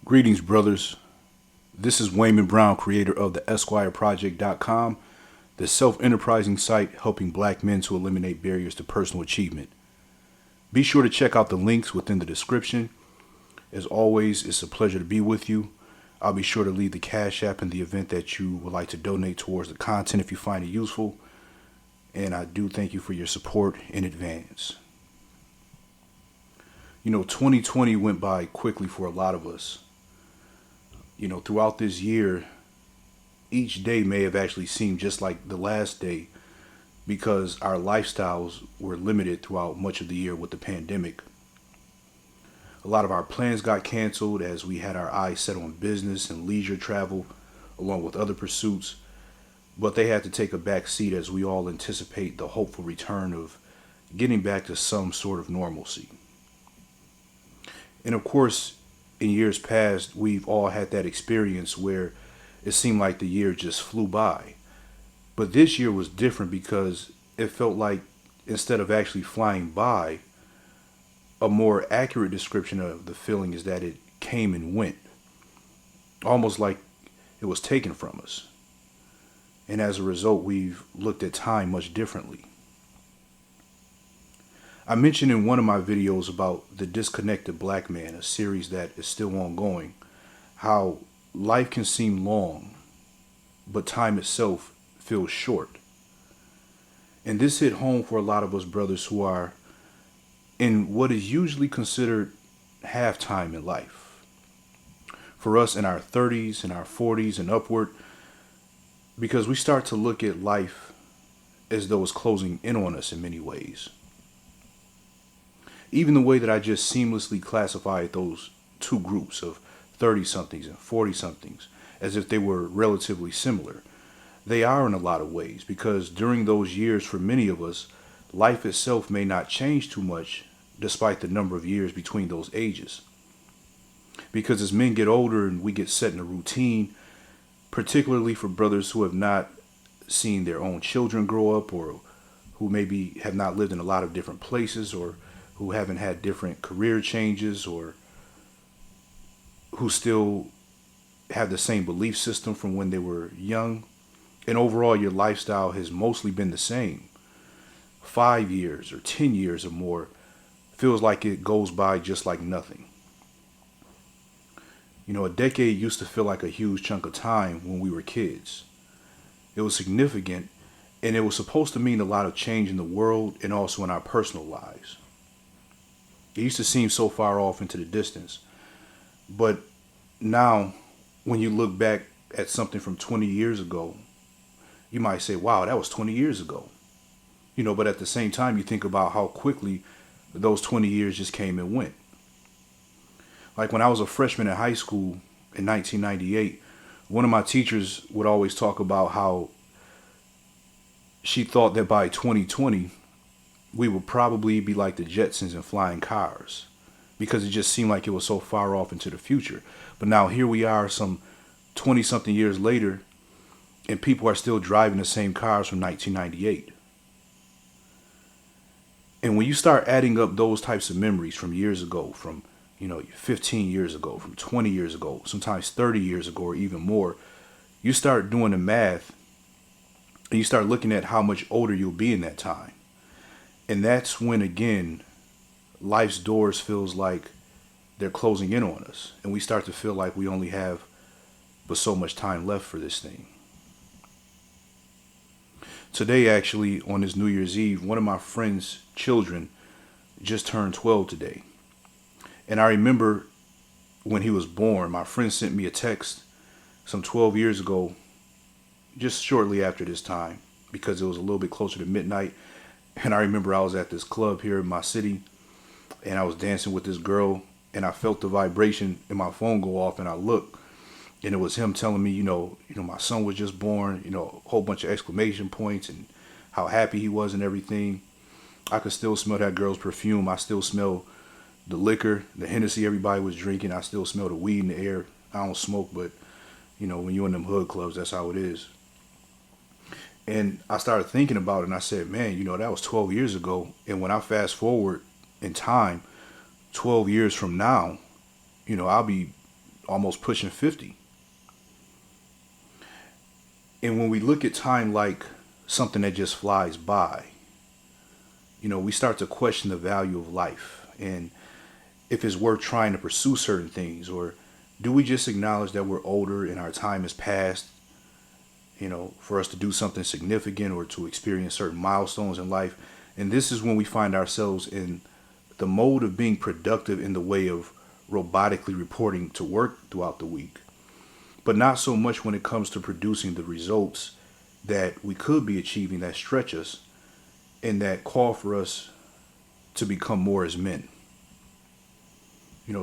Greetings, brothers. This is Waymon Brown, creator of the EsquireProject.com, the self-enterprising site helping black men to eliminate barriers to personal achievement. Be sure to check out the links within the description. As always, it's a pleasure to be with you. I'll be sure to leave the Cash App in the event that you would like to donate towards the content if you find it useful. And I do thank you for your support in advance. 2020 went by quickly for a lot of us. Throughout this year, each day may have actually seemed just like the last day because our lifestyles were limited throughout much of the year with the pandemic. A lot of our plans got canceled as we had our eyes set on business and leisure travel, along with other pursuits, but they had to take a back seat as we all anticipate the hopeful return of getting back to some sort of normalcy. And of course, in years past, we've all had that experience where it seemed like the year just flew by. But this year was different because it felt like instead of actually flying by, a more accurate description of the feeling is that it came and went, almost like it was taken from us. And as a result, we've looked at time much differently. I mentioned in one of my videos about The Disconnected Black Man, a series that is still ongoing, how life can seem long, but time itself feels short. And this hit home for a lot of us brothers who are in what is usually considered halftime in life. For us in our 30s and our 40s and upward, because we start to look at life as though it's closing in on us in many ways. Even the way that I just seamlessly classified those two groups of 30-somethings and 40-somethings as if they were relatively similar. They are in a lot of ways because during those years for many of us, life itself may not change too much despite the number of years between those ages. Because as men get older and we get set in a routine, particularly for brothers who have not seen their own children grow up or who maybe have not lived in a lot of different places or who haven't had different career changes or who still have the same belief system from when they were young. And overall, your lifestyle has mostly been the same. 5 years or 10 years or more feels like it goes by just like nothing. A decade used to feel like a huge chunk of time when we were kids. It was significant, and it was supposed to mean a lot of change in the world and also in our personal lives. It used to seem so far off into the distance. But now, when you look back at something from 20 years ago, you might say, wow, that was 20 years ago. But at the same time, you think about how quickly those 20 years just came and went. Like when I was a freshman in high school in 1998, one of my teachers would always talk about how she thought that by 2020, we would probably be like the Jetsons and flying cars because it just seemed like it was so far off into the future. But now here we are some 20 something years later and people are still driving the same cars from 1998. And when you start adding up those types of memories from years ago, from 15 years ago, from 20 years ago, sometimes 30 years ago or even more, you start doing the math and you start looking at how much older you'll be in that time. And that's when, again, life's doors feels like they're closing in on us. And we start to feel like we only have but so much time left for this thing. Today, actually, on this New Year's Eve, one of my friend's children just turned 12 today. And I remember when he was born, my friend sent me a text some 12 years ago, just shortly after this time, because it was a little bit closer to midnight. And I remember I was at this club here in my city and I was dancing with this girl and I felt the vibration in my phone go off and I looked and it was him telling me, my son was just born, a whole bunch of exclamation points and how happy he was and everything. I could still smell that girl's perfume. I still smell the liquor, the Hennessy everybody was drinking. I still smell the weed in the air. I don't smoke, but when you're in them hood clubs, that's how it is. And I started thinking about it and I said, man, that was 12 years ago. And when I fast forward in time, 12 years from now, I'll be almost pushing 50. And when we look at time like something that just flies by, we start to question the value of life and if it's worth trying to pursue certain things, or do we just acknowledge that we're older and our time has passed, for us to do something significant or to experience certain milestones in life. And this is when we find ourselves in the mode of being productive in the way of robotically reporting to work throughout the week, but not so much when it comes to producing the results that we could be achieving that stretch us and that call for us to become more as men.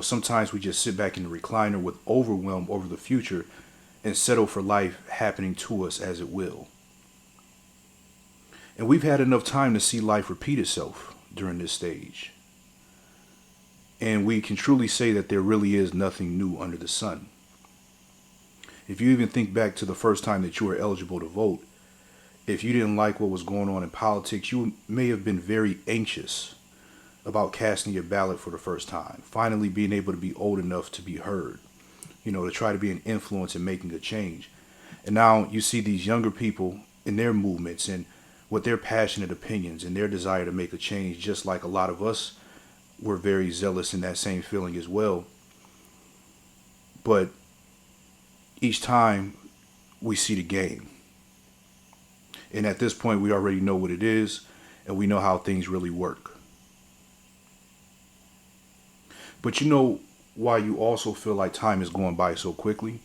Sometimes we just sit back in the recliner with overwhelm over the future and settle for life happening to us as it will. And we've had enough time to see life repeat itself during this stage. And we can truly say that there really is nothing new under the sun. If you even think back to the first time that you were eligible to vote, if you didn't like what was going on in politics, you may have been very anxious about casting your ballot for the first time, finally being able to be old enough to be heard, to try to be an influence in making a change. And now you see these younger people in their movements and with their passionate opinions and their desire to make a change, just like a lot of us were very zealous in that same feeling as well. But each time we see the game. And at this point, we already know what it is and we know how things really work. But why you also feel like time is going by so quickly?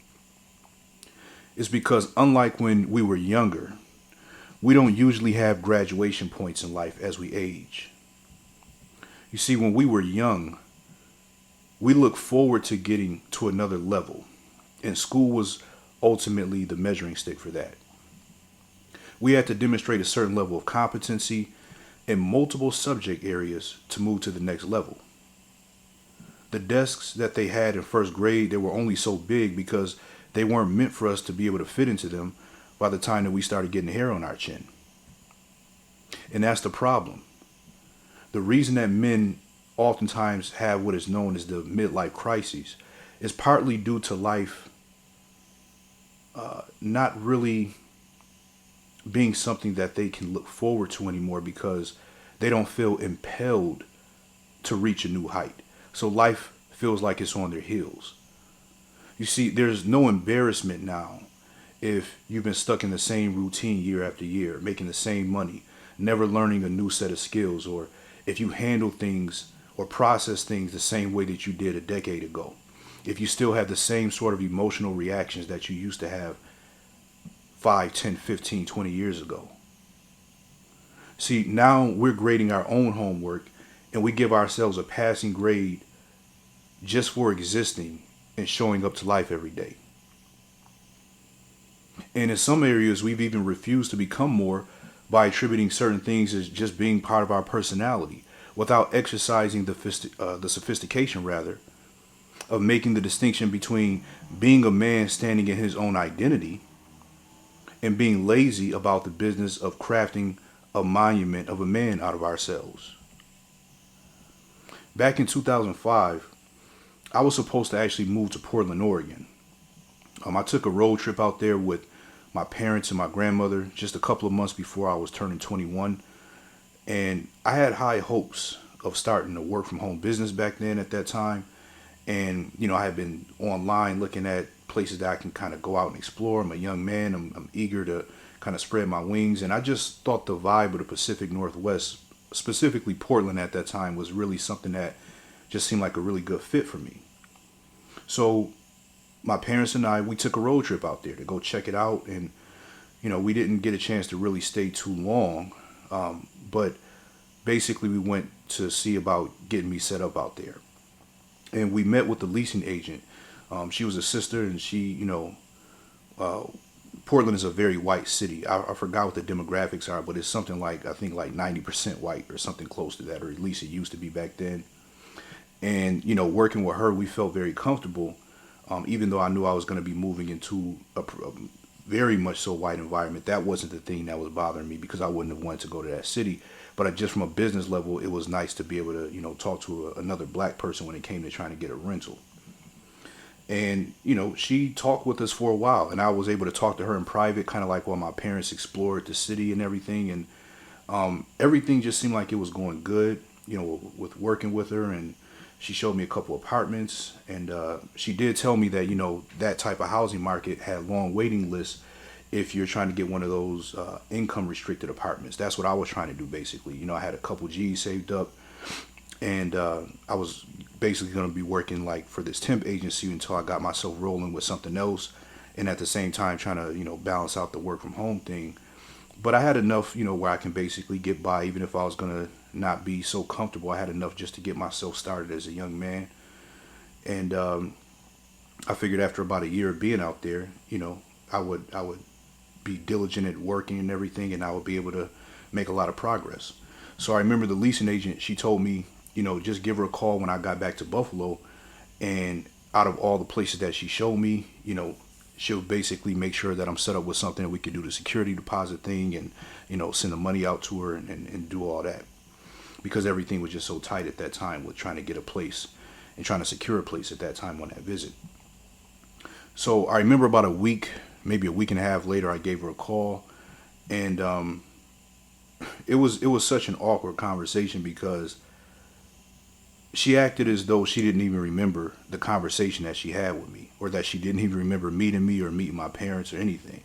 It's because unlike when we were younger, we don't usually have graduation points in life as we age. You see, when we were young, we looked forward to getting to another level, and school was ultimately the measuring stick for that. We had to demonstrate a certain level of competency in multiple subject areas to move to the next level. The desks that they had in first grade, they were only so big because they weren't meant for us to be able to fit into them by the time that we started getting hair on our chin. And that's the problem. The reason that men oftentimes have what is known as the midlife crisis is partly due to life not really being something that they can look forward to anymore because they don't feel impelled to reach a new height. So life feels like it's on their heels. You see, there's no embarrassment now if you've been stuck in the same routine year after year, making the same money, never learning a new set of skills, or if you handle things or process things the same way that you did a decade ago. If you still have the same sort of emotional reactions that you used to have 5, 10, 15, 20 years ago. See, now we're grading our own homework and we give ourselves a passing grade just for existing and showing up to life every day. And in some areas, we've even refused to become more by attributing certain things as just being part of our personality without exercising the sophistication, rather, of making the distinction between being a man standing in his own identity and being lazy about the business of crafting a monument of a man out of ourselves. Back in 2005, I was supposed to actually move to Portland, Oregon. I took a road trip out there with my parents and my grandmother just a couple of months before I was turning 21. And I had high hopes of starting a work from home business back then at that time. And, I had been online looking at places that I can kind of go out and explore. I'm a young man. I'm eager to kind of spread my wings. And I just thought the vibe of the Pacific Northwest, specifically Portland at that time, was really something that just seemed like a really good fit for me. So my parents and I, we took a road trip out there to go check it out. And, we didn't get a chance to really stay too long. But basically we went to see about getting me set up out there. And we met with the leasing agent. She was a sister, and she, Portland is a very white city. I forgot what the demographics are, but it's something like, I think like 90% white or something close to that, or at least it used to be back then. And, working with her, we felt very comfortable, even though I knew I was going to be moving into a very much so white environment. That wasn't the thing that was bothering me because I wouldn't have wanted to go to that city. But just from a business level, it was nice to be able to, talk to another black person when it came to trying to get a rental. And, she talked with us for a while, and I was able to talk to her in private, kind of like while my parents explored the city and everything. And everything just seemed like it was going good, with working with her. And she showed me a couple apartments. And she did tell me that, that type of housing market had long waiting lists if you're trying to get one of those income restricted apartments. That's what I was trying to do, basically. I had a couple G's saved up, and I was basically going to be working like for this temp agency until I got myself rolling with something else, and at the same time trying to balance out the work from home thing. But I had enough, where I can basically get by, even if I was going to not be so comfortable. I had enough just to get myself started as a young man. And I figured after about a year of being out there, I would be diligent at working and everything, and I would be able to make a lot of progress. So I remember the leasing agent, she told me, just give her a call when I got back to Buffalo. And out of all the places that she showed me, she'll basically make sure that I'm set up with something that we could do the security deposit thing, and, send the money out to her, and do all that. Because everything was just so tight at that time with trying to get a place and trying to secure a place at that time on that visit. So I remember about a week, maybe a week and a half later, I gave her a call, and it was such an awkward conversation because she acted as though she didn't even remember the conversation that she had with me, or that she didn't even remember meeting me or meeting my parents or anything.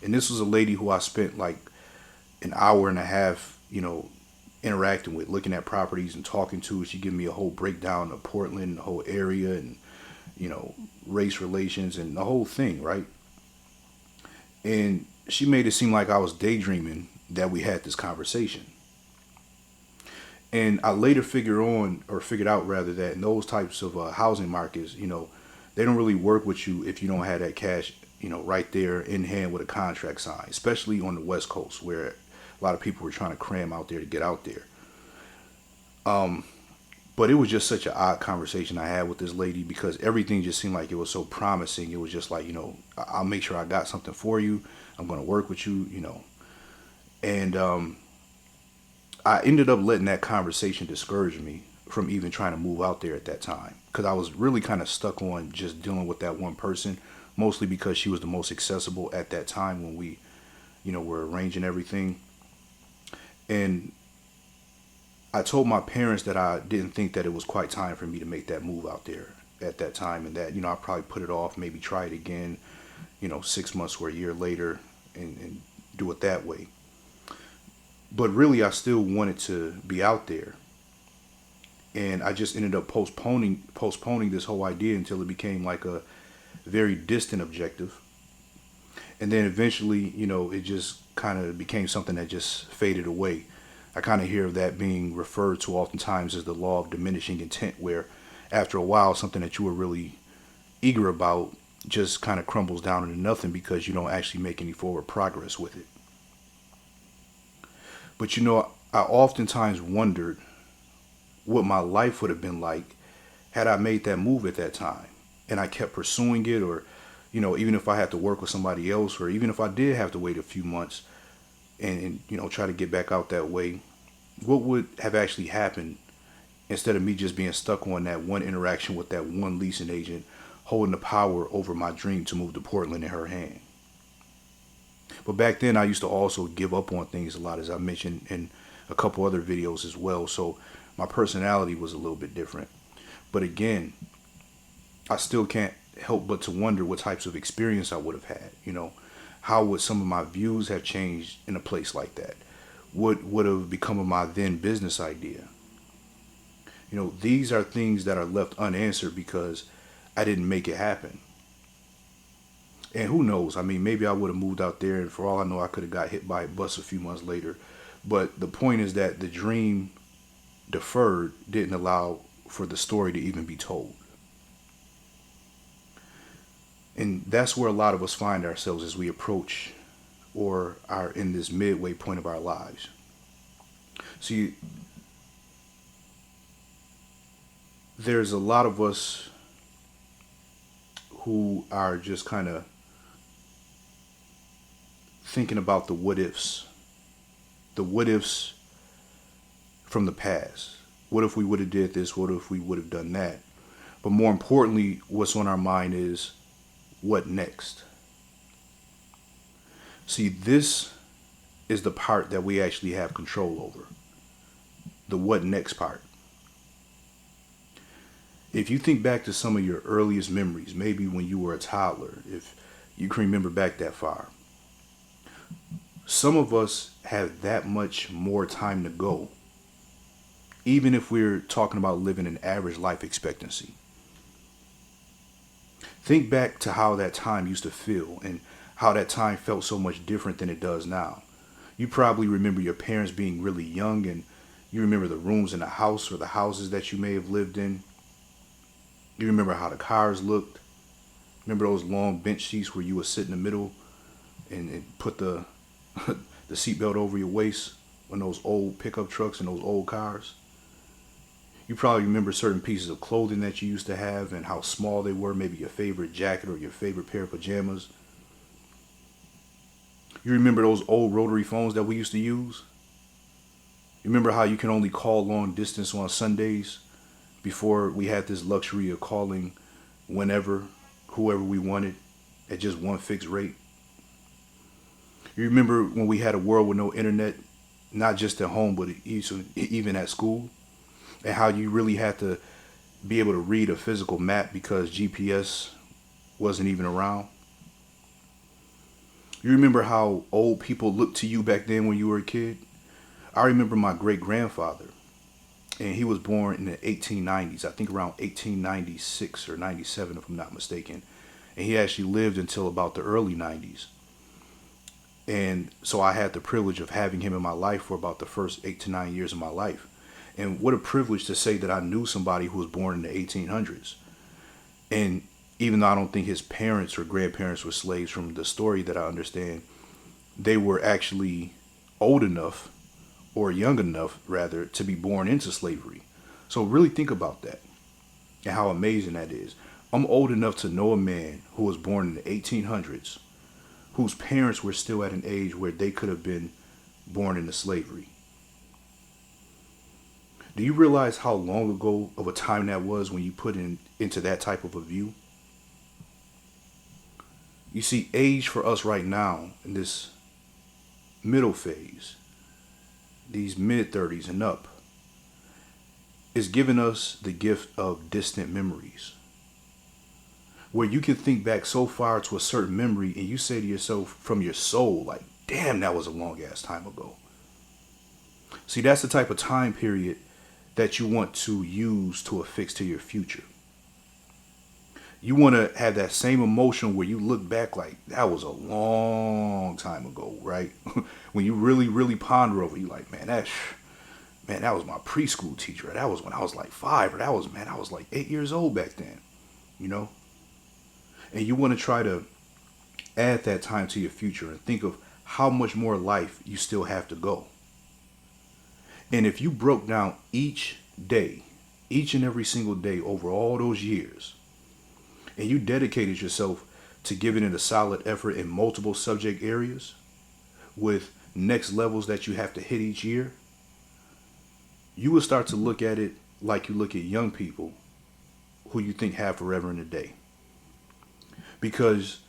And this was a lady who I spent like an hour and a half, interacting with, looking at properties and talking to. She gave me a whole breakdown of Portland, the whole area, and race relations and the whole thing, right? And she made it seem like I was daydreaming that we had this conversation. And I later figured out rather, that in those types of housing markets, they don't really work with you if you don't have that cash, right there in hand with a contract signed, especially on the West Coast where a lot of people were trying to cram out there to get out there. But it was just such an odd conversation I had with this lady because everything just seemed like it was so promising. It was just like, I'll make sure I got something for you. I'm going to work with you, And I ended up letting that conversation discourage me from even trying to move out there at that time, because I was really kind of stuck on just dealing with that one person, mostly because she was the most accessible at that time when we, were arranging everything. And I told my parents that I didn't think that it was quite time for me to make that move out there at that time, and that, I'd probably put it off, maybe try it again, 6 months or a year later, and do it that way. But really, I still wanted to be out there. And I just ended up postponing this whole idea until it became like a very distant objective. And then eventually, it just kind of became something that just faded away. I kind of hear of that being referred to oftentimes as the law of diminishing intent, where after a while, something that you were really eager about just kind of crumbles down into nothing because you don't actually make any forward progress with it. But I oftentimes wondered what my life would have been like had I made that move at that time. And I kept pursuing it, or, even if I had to work with somebody else, or even if I did have to wait a few months and try to get back out that way, what would have actually happened instead of me just being stuck on that one interaction with that one leasing agent, holding the power over my dream to move to Portland in her hand. But back then I used to also give up on things a lot, as I mentioned in a couple other videos as well. So my personality was a little bit different. But again, I still can't help but to wonder what types of experience I would have had. How would some of my views have changed in a place like that? What would have become of my then business idea? These are things that are left unanswered because I didn't make it happen. And who knows? I mean, maybe I would have moved out there, and for all I know, I could have got hit by a bus a few months later. But the point is that the dream deferred didn't allow for the story to even be told. And that's where a lot of us find ourselves as we approach or are in this midway point of our lives. See, there's a lot of us who are just kind of thinking about the what ifs from the past. What if we would have did this? What if we would have done that? But more importantly, what's on our mind is what next? See, this is the part that we actually have control over. The what next part. If you think back to some of your earliest memories, maybe when you were a toddler, if you can remember back that far, some of us have that much more time to go, even if we're talking about living an average life expectancy. Think back to how that time used to feel and how that time felt so much different than it does now. You probably remember your parents being really young, and you remember the rooms in the house or the houses that you may have lived in. You remember how the cars looked. Remember those long bench seats where you would sit in the middle and put the the seatbelt over your waist on those old pickup trucks and those old cars. You probably remember certain pieces of clothing that you used to have and how small they were, maybe your favorite jacket or your favorite pair of pajamas. You remember those old rotary phones that we used to use? You remember how you can only call long distance on Sundays before we had this luxury of calling whenever, whoever we wanted at just one fixed rate? You remember when we had a world with no internet, not just at home, but even at school, and how you really had to be able to read a physical map because GPS wasn't even around? You remember how old people looked to you back then when you were a kid? I remember my great grandfather, and he was born in the 1890s, I think around 1896 or 97 if I'm not mistaken, and he actually lived until about the early 90s. And so I had the privilege of having him in my life for about the first 8 to 9 years of my life. And what a privilege to say that I knew somebody who was born in the 1800s. And even though I don't think his parents or grandparents were slaves, from the story that I understand, they were actually old enough, or young enough rather, to be born into slavery. So really think about that and how amazing that is. I'm old enough to know a man who was born in the 1800s, whose parents were still at an age where they could have been born into slavery. Do you realize how long ago of a time that was when you put into that type of a view? You see, age for us right now in this middle phase, these mid-30s and up, is giving us the gift of distant memories, where you can think back so far to a certain memory and you say to yourself from your soul, like, damn, that was a long ass time ago. See, that's the type of time period that you want to use to affix to your future. You want to have that same emotion where you look back like, that was a long time ago, right? When you really, really ponder over it, you're like, man, that was my preschool teacher. That was when I was like 5, or I was like 8 years old back then, you know? And you want to try to add that time to your future and think of how much more life you still have to go. And if you broke down each day, each and every single day over all those years, and you dedicated yourself to giving it a solid effort in multiple subject areas with next levels that you have to hit each year, you will start to look at it like you look at young people who you think have forever in a day. Because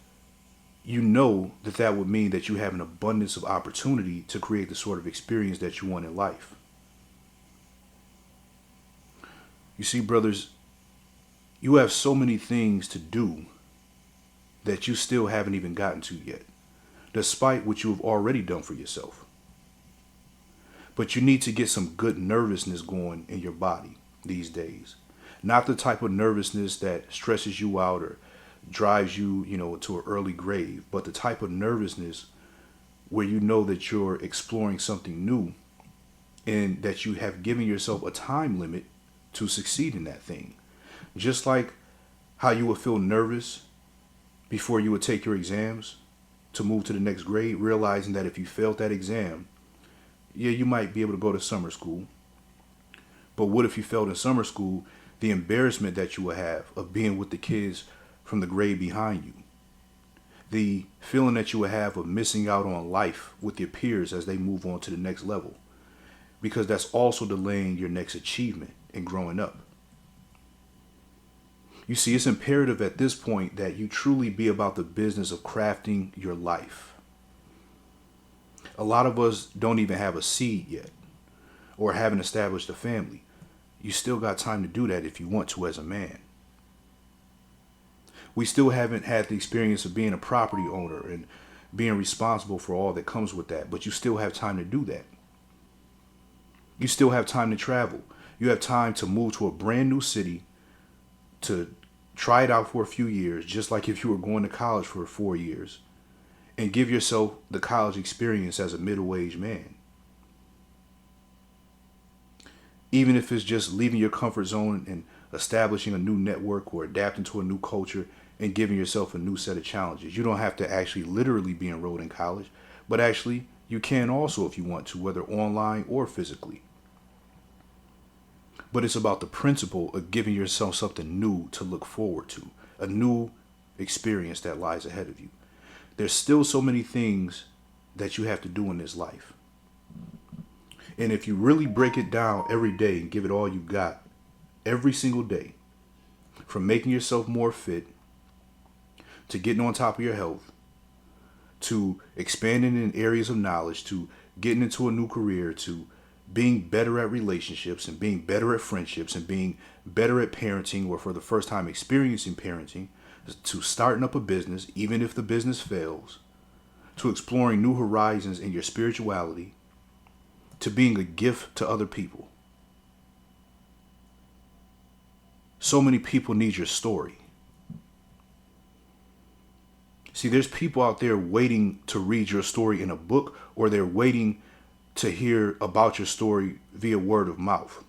you know that would mean that you have an abundance of opportunity to create the sort of experience that you want in life. You see, brothers, you have so many things to do that you still haven't even gotten to yet, despite what you have already done for yourself. But you need to get some good nervousness going in your body these days. Not the type of nervousness that stresses you out or drives you, to an early grave, but the type of nervousness where you know that you're exploring something new and that you have given yourself a time limit to succeed in that thing. Just like how you would feel nervous before you would take your exams to move to the next grade, realizing that if you failed that exam, yeah, you might be able to go to summer school. But what if you failed in summer school? The embarrassment that you would have of being with the kids from the grade behind you. The feeling that you would have of missing out on life with your peers as they move on to the next level. Because that's also delaying your next achievement in growing up. You see, it's imperative at this point that you truly be about the business of crafting your life. A lot of us don't even have a seed yet or haven't established a family. You still got time to do that if you want to as a man. We still haven't had the experience of being a property owner and being responsible for all that comes with that, but you still have time to do that. You still have time to travel. You have time to move to a brand new city, to try it out for a few years, just like if you were going to college for 4 years, and give yourself the college experience as a middle-aged man. Even if it's just leaving your comfort zone and establishing a new network or adapting to a new culture and giving yourself a new set of challenges. You don't have to actually literally be enrolled in college, but actually you can also if you want to, whether online or physically. But it's about the principle of giving yourself something new to look forward to, a new experience that lies ahead of you. There's still so many things that you have to do in this life. And if you really break it down every day and give it all you got, every single day, from making yourself more fit, to getting on top of your health, to expanding in areas of knowledge, to getting into a new career, to being better at relationships and being better at friendships and being better at parenting or for the first time experiencing parenting, to starting up a business, even if the business fails, to exploring new horizons in your spirituality, to being a gift to other people. So many people need your story. See, there's people out there waiting to read your story in a book, or they're waiting to hear about your story via word of mouth.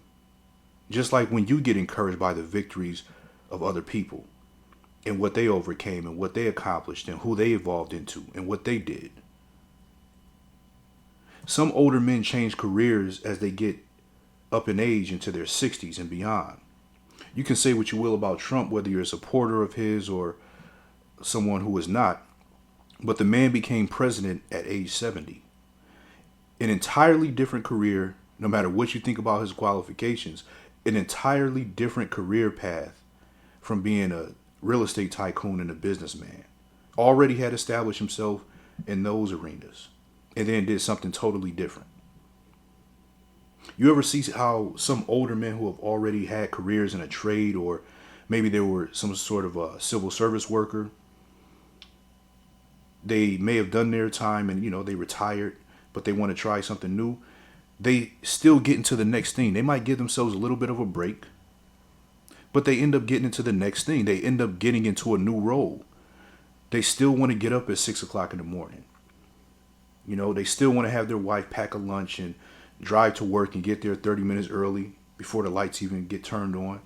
Just like when you get encouraged by the victories of other people and what they overcame and what they accomplished and who they evolved into and what they did. Some older men change careers as they get up in age into their 60s and beyond. You can say what you will about Trump, whether you're a supporter of his or someone who is not, but the man became president at age 70. An entirely different career, no matter what you think about his qualifications, an entirely different career path from being a real estate tycoon and a businessman. Already had established himself in those arenas and then did something totally different. You ever see how some older men who have already had careers in a trade, or maybe they were some sort of a civil service worker, they may have done their time and, they retired, but they want to try something new. They still get into the next thing. They might give themselves a little bit of a break, but they end up getting into the next thing. They end up getting into a new role. They still want to get up at 6 o'clock in the morning. They still want to have their wife pack a lunch and drive to work and get there 30 minutes early before the lights even get turned on.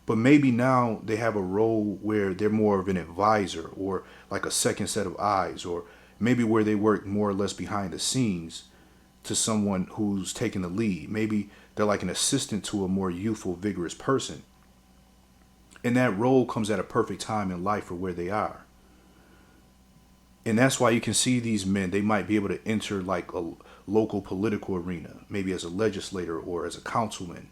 But maybe now they have a role where they're more of an advisor or like a second set of eyes, or maybe where they work more or less behind the scenes to someone who's taking the lead. Maybe they're like an assistant to a more youthful, vigorous person. And that role comes at a perfect time in life for where they are. And that's why you can see these men, they might be able to enter like a local political arena, maybe as a legislator or as a councilman,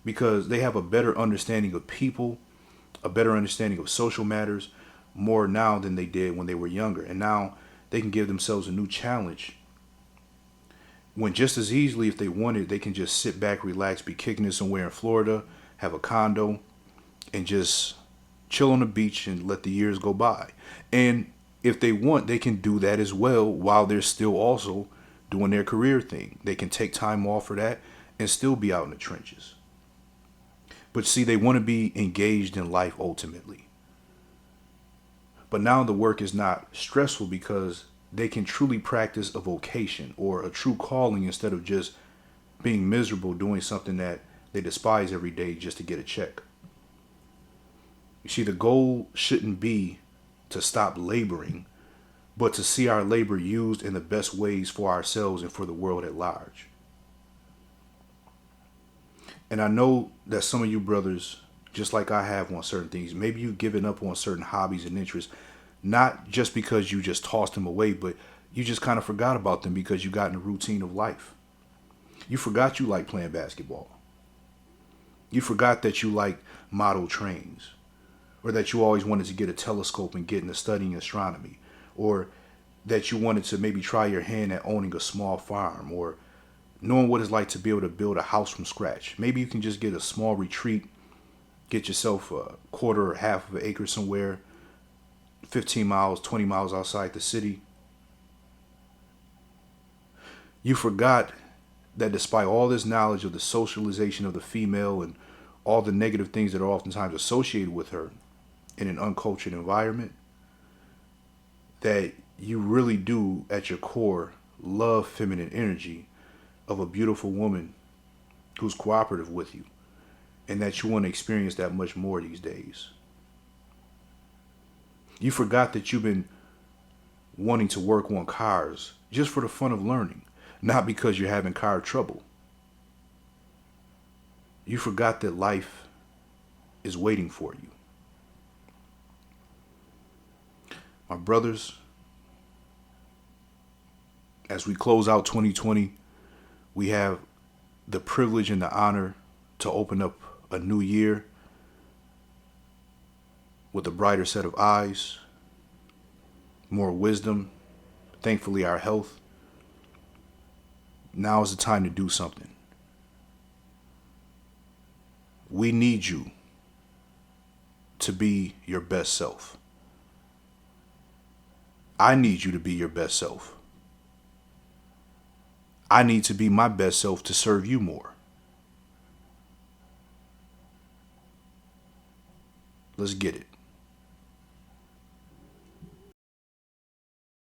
because they have a better understanding of people, a better understanding of social matters, more now than they did when they were younger. And now they can give themselves a new challenge when just as easily, if they wanted, they can just sit back, relax, be kicking it somewhere in Florida, have a condo, and just chill on the beach and let the years go by. And if they want, they can do that as well while they're still also doing their career thing. They can take time off for that and still be out in the trenches. But see, they want to be engaged in life ultimately. But now the work is not stressful because they can truly practice a vocation or a true calling instead of just being miserable doing something that they despise every day just to get a check. You see, the goal shouldn't be to stop laboring, but to see our labor used in the best ways for ourselves and for the world at large. And I know that some of you brothers, just like I have on certain things, maybe you've given up on certain hobbies and interests, not just because you just tossed them away, but you just kind of forgot about them because you got in the routine of life. You forgot you like playing basketball. You forgot that you like model trains. or that you always wanted to get a telescope and get into studying astronomy, or that you wanted to maybe try your hand at owning a small farm, or knowing what it's like to be able to build a house from scratch. Maybe you can just get a small retreat, get yourself a quarter or half of an acre somewhere, 15 miles, 20 miles outside the city. You forgot that despite all this knowledge of the socialization of the female and all the negative things that are oftentimes associated with her in an uncultured environment, that you really do at your core love feminine energy of a beautiful woman who's cooperative with you, and that you want to experience that much more these days. You forgot that you've been wanting to work on cars just for the fun of learning, not because you're having car trouble. You forgot that life is waiting for you. My brothers, as we close out 2020, we have the privilege and the honor to open up a new year with a brighter set of eyes, more wisdom, thankfully our health. Now is the time to do something. We need you to be your best self. I need you to be your best self. I need to be my best self to serve you more. Let's get it.